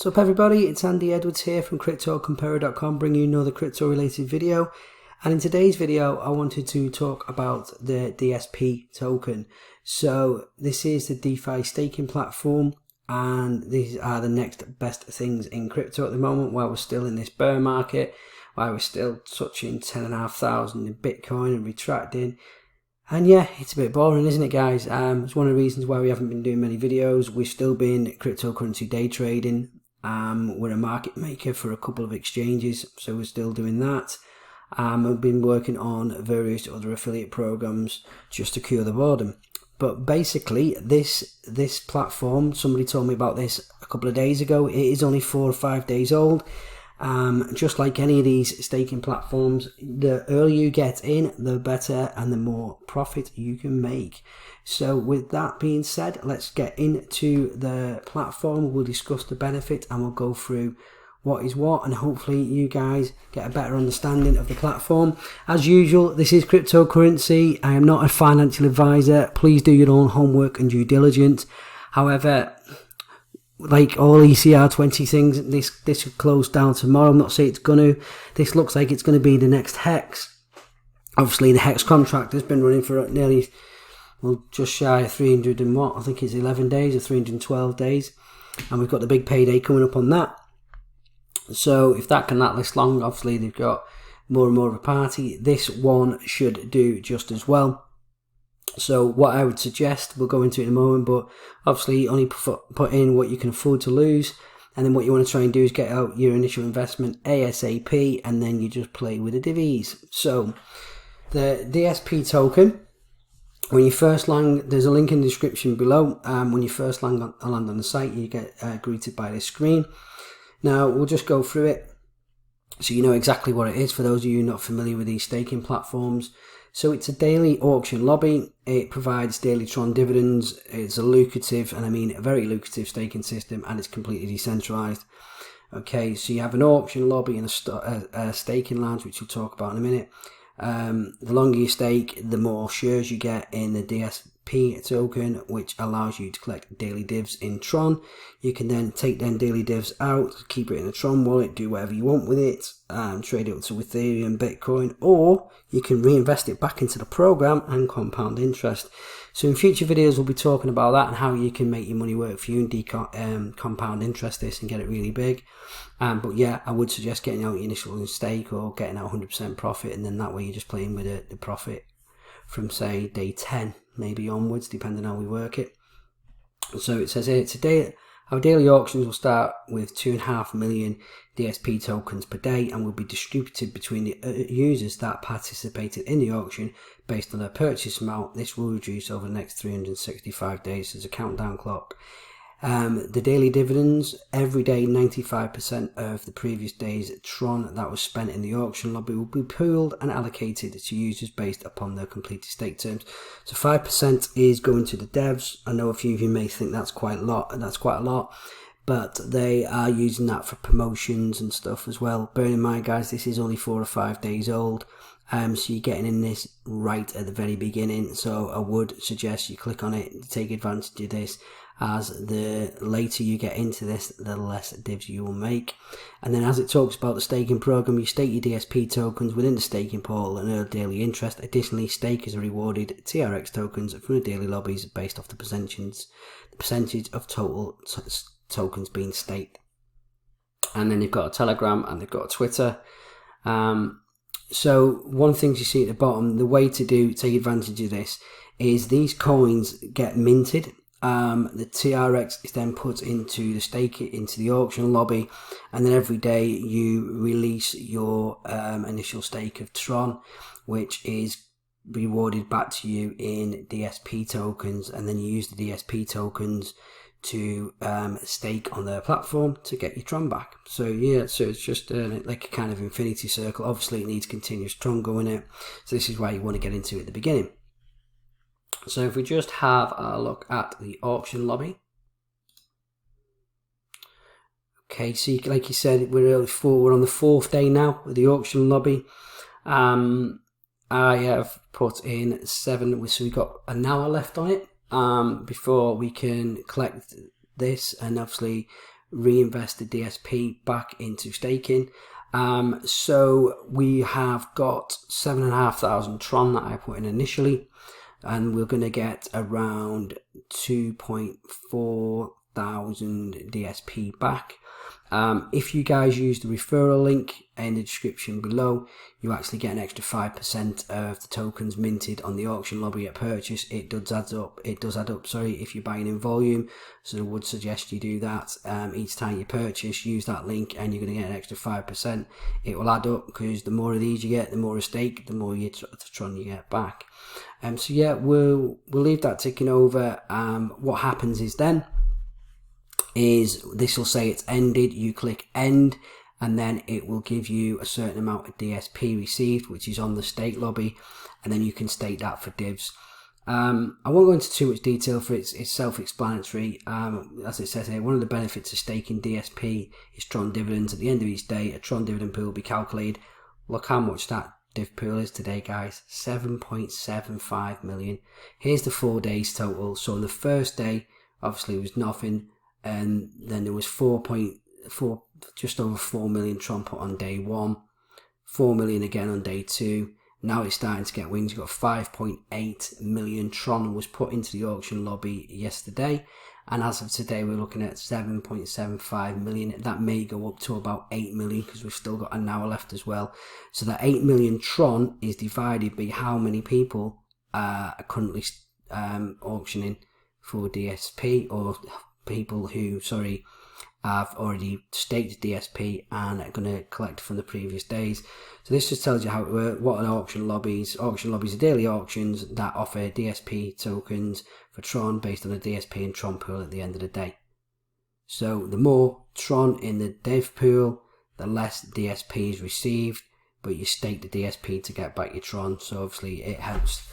What's up everybody, it's Andy Edwards here from CryptoComparer.com, bringing you another crypto related video. And in today's video I wanted to talk about the DSP token. So this is the DeFi Staking Platform, and these are the next best things in crypto at the moment, while we're still in this bear market, while we're still touching 10,500 in Bitcoin and retracting. And yeah, it's a bit boring, isn't it guys? It's one of the reasons why we haven't been doing many videos. We've still been cryptocurrency day trading. We're a market maker for a couple of exchanges, so we're still doing that. I've been working on various other affiliate programs just to cure the boredom. But basically, this platform, somebody told me about this a couple of days ago. It is only 4 or 5 days old. Just like any of these staking platforms, the earlier you get in, the better and the more profit you can make. So with that being said, let's get into the platform. We'll discuss the benefit and we'll go through what is what, and hopefully you guys get a better understanding of the platform. As usual, this is cryptocurrency. I am not a financial advisor. Please do your own homework and due diligence. However, like all ECR20 things, this will close down tomorrow. I'm not saying it's gonna. This looks like it's gonna be the next Hex. Obviously the Hex contract has been running for nearly, well, just shy of 300 and what, I think it's 11 days or 312 days, and we've got the big payday coming up on that. So if that can last long, obviously they've got more and more of a party. This one should do just as well. So what I would suggest, we'll go into it in a moment, but obviously only put in what you can afford to lose, and then what you want to try and do is get out your initial investment ASAP, and then you just play with the divvies. So the DSP token, when you first land, there's a link in the description below. When you first land on the site, you get greeted by this screen. Now we'll just go through it so you know exactly what it is for those of you not familiar with these staking platforms. So it's a daily auction lobby. It provides daily Tron dividends. It's a lucrative, and I mean a very lucrative staking system, and it's completely decentralized. Okay, so you have an auction lobby and a staking lounge, which we'll talk about in a minute. The longer you stake, the more shares you get in the DSP token, which allows you to collect daily divs in Tron. You can then take them daily divs out, keep it in a Tron wallet, do whatever you want with it, trade it up to Ethereum, Bitcoin, or you can reinvest it back into the program and compound interest. So in future videos we'll be talking about that and how you can make your money work for you and compound interest this and get it really big. But yeah, I would suggest getting out your initial stake or getting out 100% profit, and then that way you're just playing with the profit from say day 10 maybe onwards, depending on how we work it. So it says here today our daily auctions will start with 2.5 million DSP tokens per day and will be distributed between the users that participated in the auction based on their purchase amount. This will reduce over the next 365 days as a countdown clock. The daily dividends, every day 95% of the previous day's Tron that was spent in the auction lobby will be pooled and allocated to users based upon their completed stake terms. So 5% is going to the devs. I know a few of you may think that's quite a lot, but they are using that for promotions and stuff as well. Bear in mind guys, this is only 4 or 5 days old. So you're getting in this right at the very beginning, so I would suggest you click on it, take advantage of this, as the later you get into this, the less divs you will make. And then as it talks about the staking program, you stake your DSP tokens within the staking pool and earn daily interest. Additionally, stakers are rewarded TRX tokens from the daily lobbies based off the percentage of total tokens being staked. And then they've got a Telegram and they've got a Twitter. So one thing you see at the bottom, the way to take advantage of this is these coins get minted. The TRX is then put into the auction lobby, and then every day you release your initial stake of Tron, which is rewarded back to you in DSP tokens, and then you use the DSP tokens to stake on their platform to get your Tron back. So yeah, so it's just like a kind of infinity circle. Obviously it needs continuous Tron going in, so this is why you want to get into it at the beginning. So if we just have a look at the auction lobby. Okay, so like you said, we're on the 4th day now with the auction lobby. I have put in 7, so we've got an hour left on it before we can collect this and obviously reinvest the DSP back into staking. So we have got 7,500 Tron that I put in initially, and we're going to get around 2.4 thousand DSP back. If you guys use the referral link in the description below, you actually get an extra 5% of the tokens minted on the auction lobby at purchase. It does add up. If you're buying in volume, so I would suggest you do that. Each time you purchase, use that link, and you're going to get an extra 5%. It will add up, because the more of these you get, the more a stake, the more Tron you get back. So yeah, we'll leave that ticking over. What happens is then this will say it's ended. You click end, and then it will give you a certain amount of DSP received, which is on the stake lobby, and then you can stake that for divs. I won't go into too much detail, for it's self-explanatory. As it says here, one of the benefits of staking DSP is Tron dividends. At the end of each day, a Tron dividend pool will be calculated. Look how much that div pool is today, guys. 7.75 million. Here's the 4 days total. So on the first day, obviously it was nothing, and then there was just over 4 million Tron put on day 1, 4 million again on day 2. Now it's starting to get wings. You've got 5.8 million Tron was put into the auction lobby yesterday, and as of today we're looking at 7.75 million. That may go up to about 8 million, because we've still got an hour left as well. So that 8 million Tron is divided by how many people are currently auctioning for DSP, or people who have already staked DSP and are going to collect from the previous days. So this just tells you how it works. What are auction lobbies? Auction lobbies are daily auctions that offer DSP tokens for Tron based on a DSP and Tron pool at the end of the day. So the more Tron in the div pool, the less DSP is received, but you stake the DSP to get back your Tron. So obviously it helps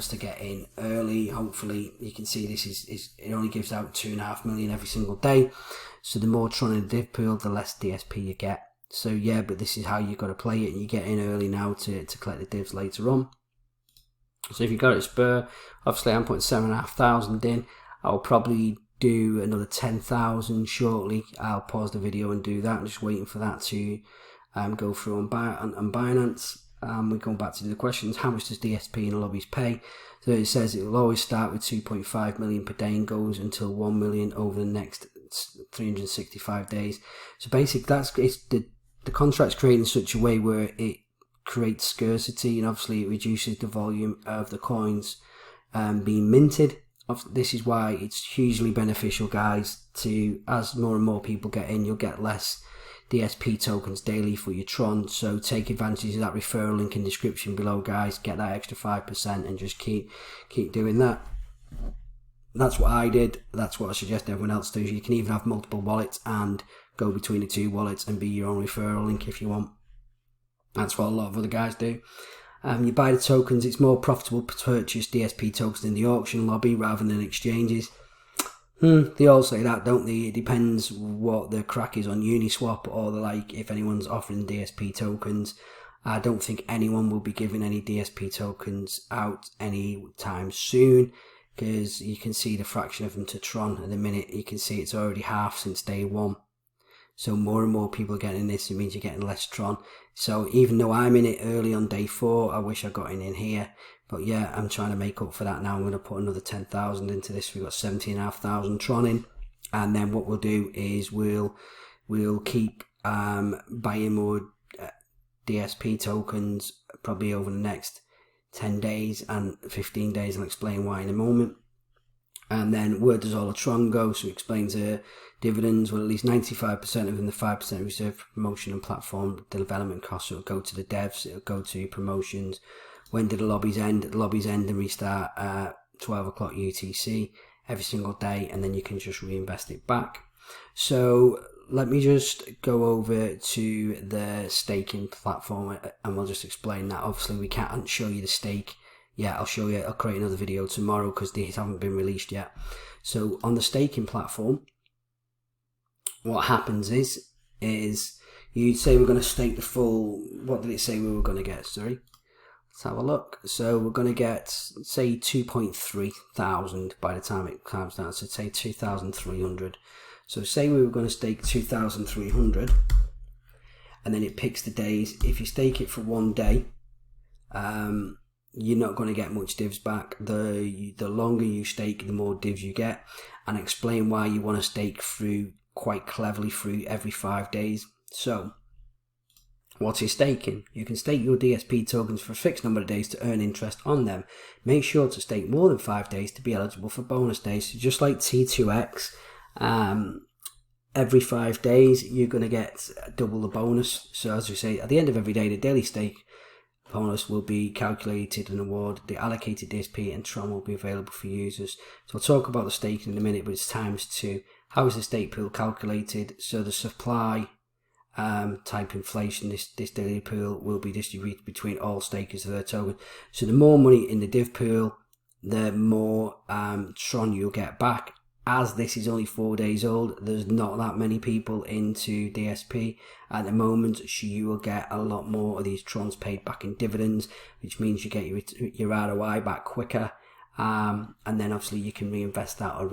to get in early. Hopefully you can see this is it only gives out 2.5 million every single day. So the more Tron in the div pool, the less DSP you get. So yeah, but this is how you got to play it. You get in early now to collect the divs later on. So if you got it spur, obviously I'm putting 7,500 in. I'll probably do another 10,000 shortly. I'll pause the video and do that. I'm just waiting for that to go through on Binance. We're going back to the questions. How much does DSP in the lobbies pay? So it says it will always start with 2.5 million per day and goes until 1 million over the next 365 days. So basically the contract's created in such a way where it creates scarcity, and obviously it reduces the volume of the coins being minted. This is why it's hugely beneficial, guys, to, as more and more people get in, you'll get less DSP tokens daily for your Tron. So take advantage of that referral link in the description below, guys. Get that extra 5% and just keep doing that. That's what I did. That's what I suggest everyone else does. You can even have multiple wallets and go between the two wallets and be your own referral link if you want. That's what a lot of other guys do. You buy the tokens. It's more profitable to purchase DSP tokens in the auction lobby rather than exchanges. They all say that, don't they? It depends what the crack is on Uniswap or the like. If anyone's offering DSP tokens, I don't think anyone will be giving any DSP tokens out anytime soon, because you can see the fraction of them to Tron at the minute. You can see it's already half since day 1. So more and more people are getting this. It means you're getting less Tron. So even though I'm in it early on day 4, I wish I got in here. But yeah, I'm trying to make up for that now. I'm going to put another 10,000 into this. We've got 17,500 Tron in. And then what we'll do is we'll keep buying more DSP tokens probably over the next 10 days and 15 days. I'll explain why in a moment. And then where does all the Tron go? So it explains dividends. Well, at least 95% of them, the 5% reserved for promotion and platform development costs. So it'll go to the devs, it'll go to promotions. When do the lobbies end? The lobbies end and restart at 12 o'clock UTC every single day, and then you can just reinvest it back. So let me just go over to the staking platform and we'll just explain that. Obviously we can't show you the stake. Yeah, I'll show you. I'll create another video tomorrow because these haven't been released yet. So on the staking platform, what happens is you say we're going to stake the full, what did it say we were going to get? Sorry. Let's have a look. So we're going to get, say, 2.3 thousand by the time it comes down. So say 2,300. So say we were going to stake 2,300, and then it picks the days. If you stake it for 1 day, you're not going to get much divs back. The longer you stake, the more divs you get. And explain why you want to stake through quite cleverly through every 5 days. So what is staking? You can stake your DSP tokens for a fixed number of days to earn interest on them. Make sure to stake more than 5 days to be eligible for bonus days. So just like T2X, every 5 days you're going to get double the bonus. So as we say, at the end of every day, the daily stake bonus will be calculated and awarded. The allocated DSP and Tron will be available for users. So I'll talk about the staking in a minute, but it's times 2. How is the stake pool calculated? So the supply type inflation, this daily pool will be distributed between all stakers of their token. So the more money in the div pool, the more Tron you'll get back. As this is only 4 days old, there's not that many people into DSP at the moment, so you will get a lot more of these Trons paid back in dividends, which means you get your ROI back quicker, and then obviously you can reinvest that or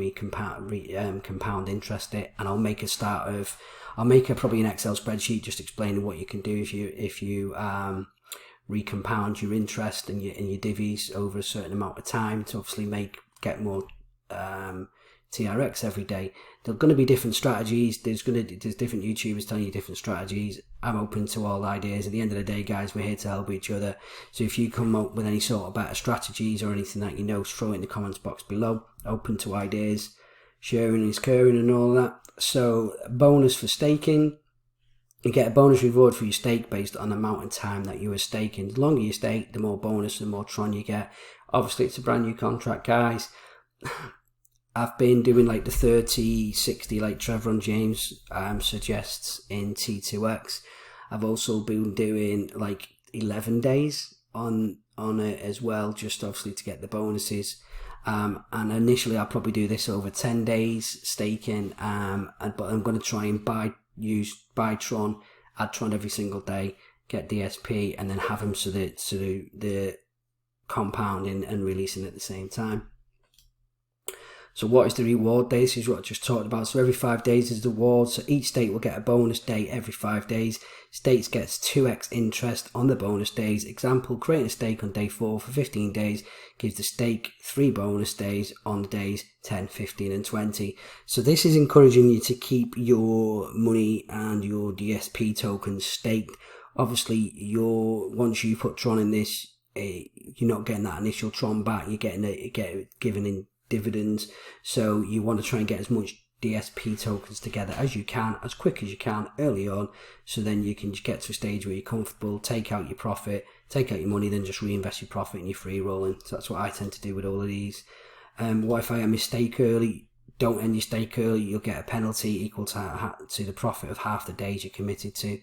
compound interest it. And I'll make probably an Excel spreadsheet just explaining what you can do if you recompound your interest and your divvies over a certain amount of time to obviously get more TRX every day. There are going to be different strategies. There's different YouTubers telling you different strategies. I'm open to all ideas. At the end of the day, guys, we're here to help each other. So if you come up with any sort of better strategies or anything that you know, throw it in the comments box below. Open to ideas. Sharing is caring and all that. So bonus for staking. You get a bonus reward for your stake based on the amount of time that you were staking. The longer you stake, the more bonus, the more Tron you get. Obviously, it's a brand new contract, guys. I've been doing like the 30, 60 like Trevor James suggests in T2X. I've also been doing like 11 days on it as well, just obviously to get the bonuses. And initially I'll probably do this over 10 days staking, but I'm going to try and buy Tron, add Tron every single day, get DSP, and then have them so the compounding and releasing at the same time. So what is the reward day? This is what I just talked about. So every 5 days is the reward. So each state will get a bonus day every 5 days. States gets 2x interest on the bonus days. Example, create a stake on day 4 for 15 days. Gives the stake 3 bonus days on the days 10, 15 and 20. So this is encouraging you to keep your money and your DSP tokens staked. Obviously, once you put Tron in this, you're not getting that initial Tron back. You're getting given in dividends, so you want to try and get as much DSP tokens together as you can, as quick as you can early on, so then you can get to a stage where you're comfortable, take out your profit, take out your money, then just reinvest your profit and you're free rolling. So that's what I tend to do with all of these. What if I mistake early? Don't end your stake early, you'll get a penalty equal to the profit of half the days you're committed to.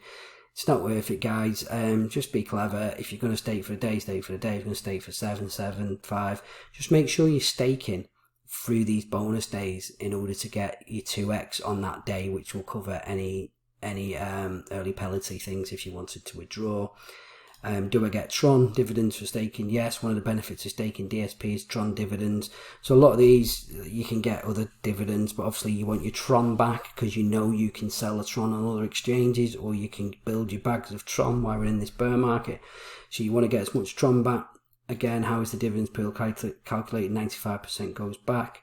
It's not worth it, guys. Just be clever. If you're going to stake for a day, stake for a day. If you're going to stake for 7, 5, just make sure you're staking through these bonus days in order to get your 2x on that day, which will cover any early penalty things if you wanted to withdraw. Do I get Tron dividends for staking? Yes, one of the benefits of staking DSP is Tron dividends. So a lot of these you can get other dividends, but obviously you want your Tron back because you know you can sell a Tron on other exchanges, or you can build your bags of Tron while we're in this bear market. So you want to get as much Tron back. Again, how is the dividends pool calculated? 95% goes back.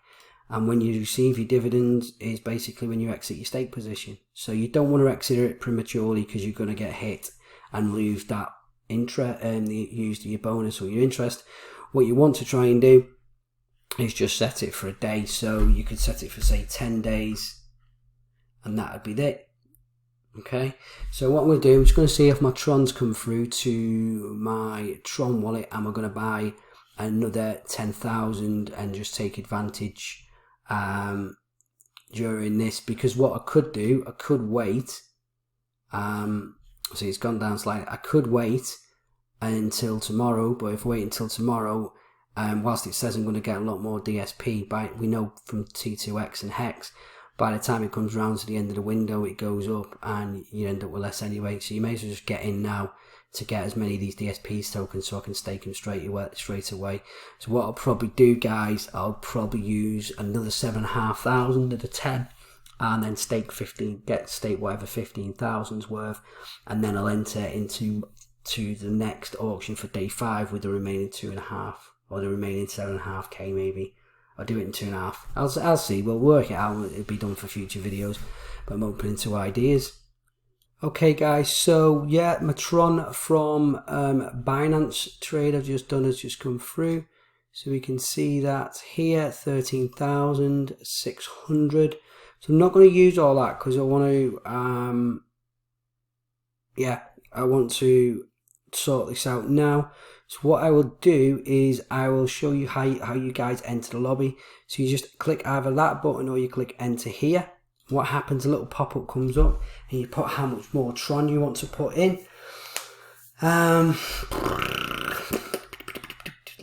And when you receive your dividends is basically when you exit your stake position. So you don't want to exit it prematurely because you're going to get hit and lose that interest and use your bonus or your interest. What you want to try and do is just set it for a day. So you could set it for say 10 days and that would be it. Okay, so what we'll do, I'm just going to see if my Trons come through to my Tron wallet, and we're going to buy another 10,000 and just take advantage during this, because what I could do, I could wait, see it's gone down slightly, I could wait until tomorrow, but if I wait until tomorrow, whilst it says I'm going to get a lot more DSP, we know from T2X and Hex, by the time it comes around to the end of the window, it goes up and you end up with less anyway. So you may as well just get in now to get as many of these DSP tokens so I can stake them straight away. So what I'll probably do, guys, I'll probably use another 7,500 at a 10 and then stake whatever 15,000's worth, and then I'll enter into the next auction for day 5 with the remaining 2.5, or the remaining 7.5k maybe. I'll do it in 2.5. I'll see. We'll work it out. It'll be done for future videos, but I'm open to ideas. Okay guys, so yeah, my Tron from Binance trade I've just done has just come through. So we can see that here, 13,600. So I'm not going to use all that because I want to, I want to sort this out now. So what I will do is I will show you how you guys enter the lobby. So you just click either that button or you click enter here. What happens, a little pop-up comes up and you put how much more Tron you want to put in.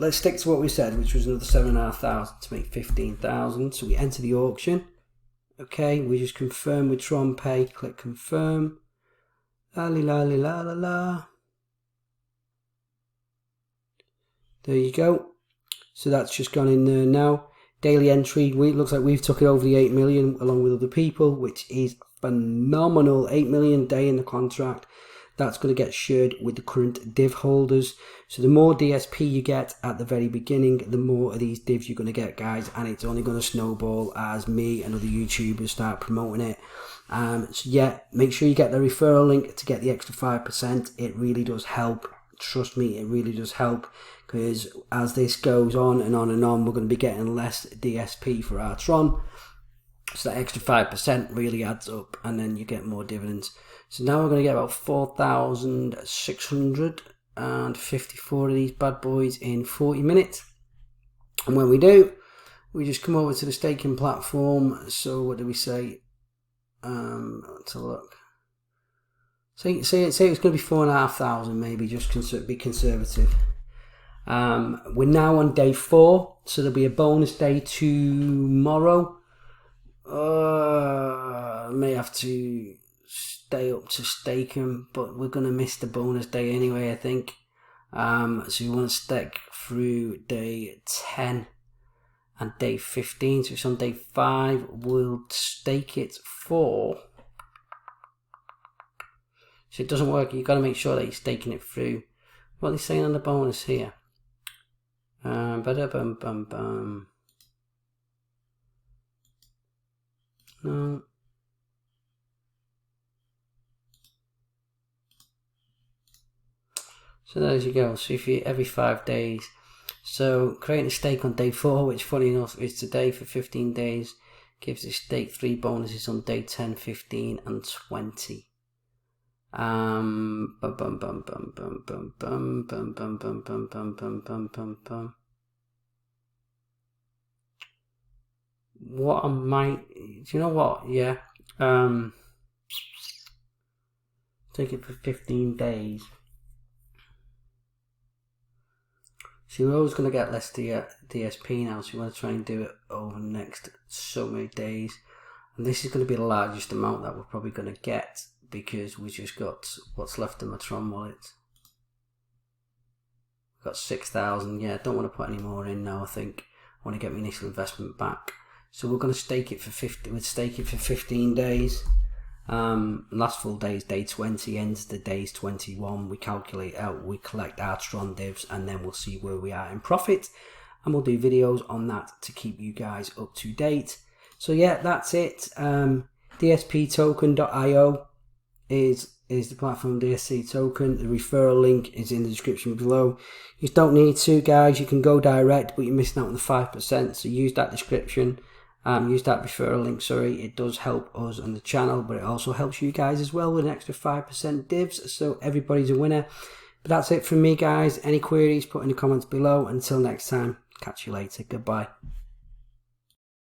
Let's stick to what we said, which was another 7,500 to make 15,000. So we enter the auction. Okay, we just confirm with Tron Pay. Click confirm. La la la la la la. There you go. So that's just gone in there now. Daily entry. It looks like we've took it over the 8 million along with other people, which is phenomenal. 8 million day in the contract. That's going to get shared with the current div holders. So the more DSP you get at the very beginning, the more of these divs you're going to get, guys, and it's only going to snowball as me and other YouTubers start promoting it. So yeah, make sure you get the referral link to get the extra 5%. It really does help. Trust me, it really does help, because as this goes on and on and on, we're going to be getting less DSP for our Tron. So that extra 5% really adds up, and then you get more dividends. So now we're going to get about 4,654 of these bad boys in 40 minutes. And when we do, we just come over to the staking platform. So what do we say? Let's have a look. Say it's going to be 4,500 maybe, just be conservative. We're now on day 4, so there'll be a bonus day tomorrow. I may have to stay up to stake them, but we're going to miss the bonus day anyway, I think. So you want to stake through day 10 and day 15. So it's on day 5. We'll stake it for... So it doesn't work. You've got to make sure that you're staking it through. What are they saying on the bonus here? No. So there you go. So if you every 5 days, so creating a stake on day 4, which funny enough is today, for 15 days, gives the stake 3 bonuses on day 10, 15, and 20. What I might, do you know what? Yeah. Take it for 15 days. So you're always going to get less DSP now, so you want to try and do it over the next so many days. And this is going to be the largest amount that we're probably going to get, because we just got what's left in my Tron wallet. Got 6,000. Yeah, I don't want to put any more in now. I think I want to get my initial investment back. So we're going to stake it for 15 days. Last full day is day 20, ends the days 21. We calculate out, we collect our Tron divs, and then we'll see where we are in profit, and we'll do videos on that to keep you guys up to date. So yeah, that's it. DSPtoken.io is the platform. DSC token. The referral link is in the description below. You just don't need to, guys. You can go direct, but you're missing out on the 5%. So use that description. Use that referral link. Sorry, it does help us on the channel, but it also helps you guys as well with an extra 5% divs. So everybody's a winner. But that's it from me, guys. Any queries, put in the comments below. Until next time, catch you later. Goodbye.